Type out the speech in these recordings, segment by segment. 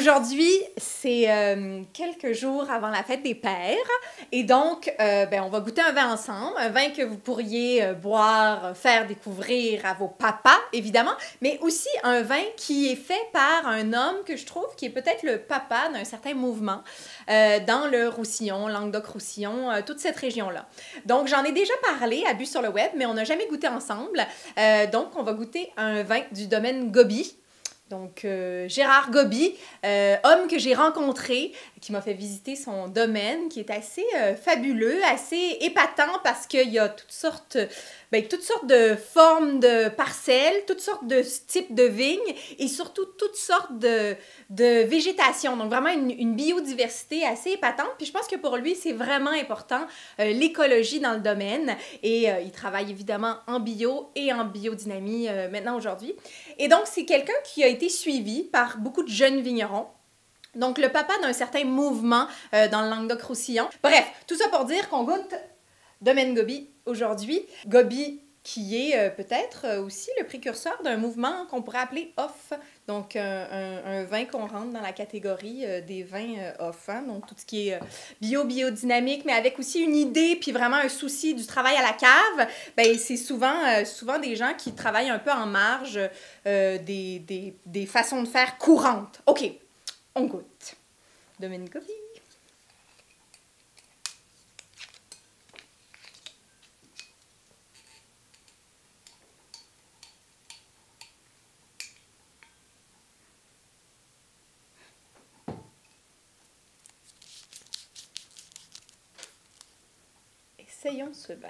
Aujourd'hui, c'est quelques jours avant la fête des pères et donc on va goûter un vin ensemble, un vin que vous pourriez boire, faire découvrir à vos papas évidemment, mais aussi un vin qui est fait par un homme que je trouve qui est peut-être le papa d'un certain mouvement dans le Roussillon, Languedoc-Roussillon, toute cette région-là. Donc j'en ai déjà parlé à Bu sur le web, mais on n'a jamais goûté ensemble. Donc on va goûter un vin du domaine Gobi. Donc, Gérard Gobi, homme que j'ai rencontré, qui m'a fait visiter son domaine, qui est assez fabuleux, assez épatant parce qu'il y a toutes sortes de formes de parcelles, toutes sortes de types de vignes et surtout toutes sortes de végétation. Donc, vraiment une biodiversité assez épatante. Puis, je pense que pour lui, c'est vraiment important, l'écologie dans le domaine. Et il travaille évidemment en bio et en biodynamie maintenant aujourd'hui. Et donc, c'est quelqu'un qui a été suivi par beaucoup de jeunes vignerons. Donc, le papa d'un certain mouvement dans le Languedoc-Roussillon. Bref, tout ça pour dire qu'on goûte Domaine Gobi aujourd'hui. Gobi qui est peut-être aussi le précurseur d'un mouvement qu'on pourrait appeler off. Donc, un vin qu'on rentre dans la catégorie des vins off. Hein? Donc, tout ce qui est biodynamique, mais avec aussi une idée, puis vraiment un souci du travail à la cave. Ben, c'est souvent des gens qui travaillent un peu en marge des façons de faire courantes. OK, on goûte. Domaine Gobi. Essayons ce vin.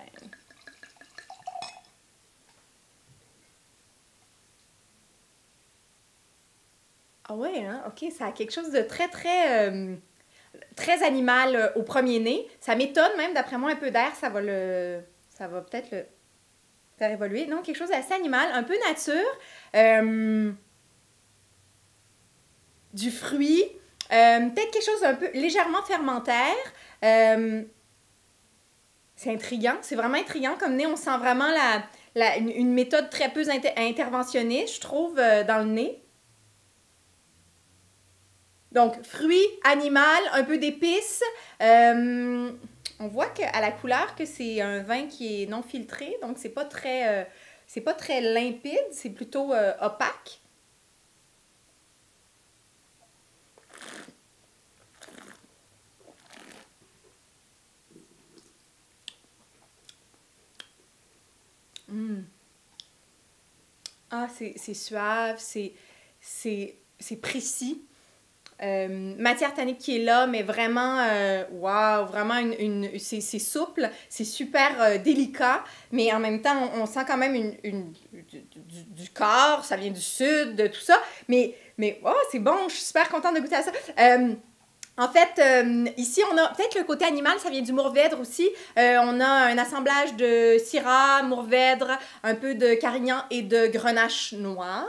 Ah ouais, hein? OK, ça a quelque chose de très animal au premier nez. Ça m'étonne même, d'après moi, un peu d'air, ça va peut-être le faire évoluer. Non, quelque chose d'assez animal, un peu nature. Du fruit, peut-être quelque chose d'un peu légèrement fermentaire. C'est intriguant, c'est vraiment intriguant comme nez. On sent vraiment une méthode très peu interventionniste, je trouve, dans le nez. Donc, fruits, animal, un peu d'épices. On voit à la couleur que c'est un vin qui est non filtré, donc c'est pas très limpide, c'est plutôt opaque. Ah, c'est suave, c'est précis. Matière tannique qui est là, mais vraiment, wow, vraiment, c'est souple, c'est super délicat, mais en même temps, on sent quand même du corps, ça vient du sud, de tout ça, mais oh, c'est bon, je suis super contente de goûter à ça. En fait, ici, on a peut-être le côté animal, ça vient du Mourvèdre aussi. On a un assemblage de Syrah, Mourvèdre, un peu de Carignan et de Grenache noir.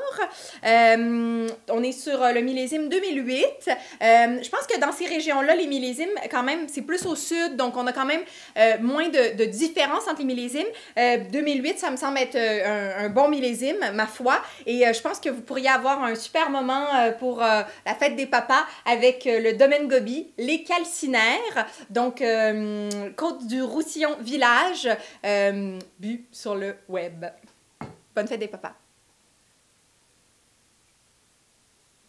On est sur le millésime 2008. Je pense que dans ces régions-là, les millésimes, quand même, c'est plus au sud, donc on a quand même moins de différence entre les millésimes. 2008, ça me semble être un bon millésime, ma foi, et je pense que vous pourriez avoir un super moment pour la fête des papas avec le domaine Gobi, les calcinaires, donc côte du Roussillon village, Bu sur le web. Bonne fête des papas!